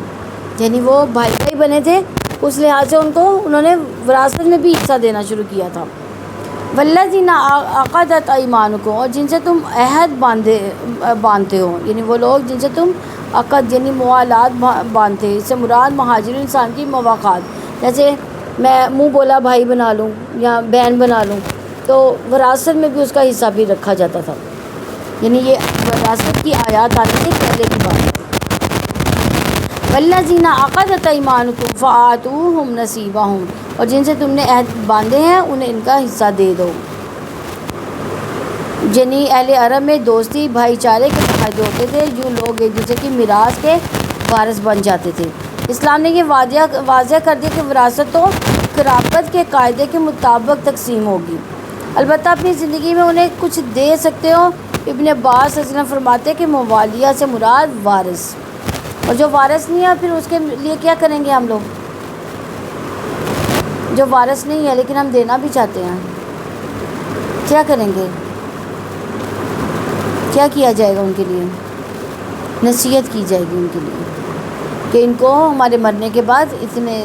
یعنی وہ بھائی بھائی بنے تھے، اس لحاظ سے انہوں نے وراثت میں بھی حصہ دینا شروع کیا تھا۔ والذین عقدت ایمانکم، اور جن سے تم عہد باندھتے ہو، یعنی وہ لوگ جن سے تم عقد یعنی موالات باندھتے ہیں، اس سے مراد مہاجر انسان کی مواقعات، جیسے میں منہ بولا بھائی بنا لوں یا بہن بنا لوں تو وراثت میں بھی اس کا حصہ بھی رکھا جاتا تھا، یعنی یہ وراثت کی آیات آنے سے پہلے کی بات ہے۔ والذین عقدت ایمانکم فآتوہم نصیبہم، اور جن سے تم نے عہد باندھے ہیں انہیں ان کا حصہ دے دو، یعنی اہل عرب میں دوستی بھائی چارے کے معاہدے ہوتے تھے، جو لوگ ایک دوسرے کی میراث کے وارث بن جاتے تھے۔ اسلام نے یہ واضح کر دیا کہ وراثت تو قرابت کے قاعدے کے مطابق تقسیم ہوگی، البتہ اپنی زندگی میں انہیں کچھ دے سکتے ہو۔ ابن عباس صلی اللہ علیہ وسلم فرماتے ہیں کہ موالیہ سے مراد وارث، اور جو وارث نہیں ہے پھر اس کے لیے کیا کریں گے ہم لوگ؟ جو وارث نہیں ہے لیکن ہم دینا بھی چاہتے ہیں، کیا کریں گے؟ کیا کیا جائے گا ان کے لیے؟ نصیحت کی جائے گی ان کے لیے کہ ان کو ہمارے مرنے کے بعد اتنے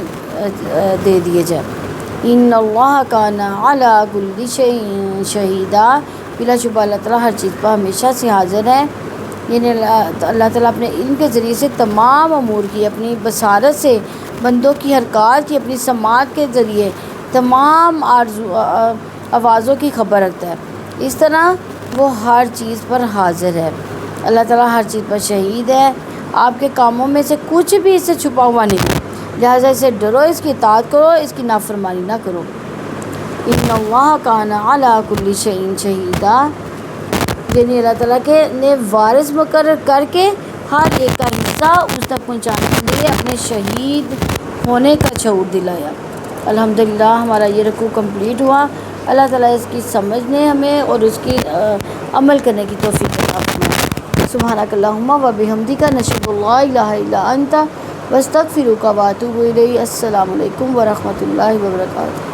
دے دیے جائے۔ ان اللہ کان علی کل شیء شہیدا، بلا شبہ اللہ تعالیٰ ہر چیز پر ہمیشہ سے حاضر ہے، یعنی اللہ تعالیٰ اپنے علم کے ذریعے سے تمام امور کی، اپنی بصارت سے بندوں کی حرکات کی، اپنی سماعت کے ذریعے تمام آوازوں کی خبر رکھتا ہے، اس طرح وہ ہر چیز پر حاضر ہے۔ اللہ تعالیٰ ہر چیز پر شہید ہے، آپ کے کاموں میں سے کچھ بھی اس سے چھپا ہوا نہیں، لہٰذا اسے ڈرو، اس کی اطاعت کرو، اس کی نافرمانی نہ کرو۔ ان اللہ کان علی کل شیء شہیدا، یعنی اللہ تعالیٰ کے نے وارث مقرر کر کے ہر ایک کا حصہ اس تک پہنچانے کے لیے اپنے شہید ہونے کا شعور دلایا۔ الحمدللہ ہمارا یہ رکوع کمپلیٹ ہوا۔ اللہ تعالیٰ اس کی سمجھنے ہمیں اور اس کی عمل کرنے کی توفیق عطا فرمائے۔ سبحانک اللہم و بحمدک، نشہد ان لا الہ الا انت، واستغفرک واتوب الیک۔ السلام علیکم ورحمۃ اللہ وبرکاتہ۔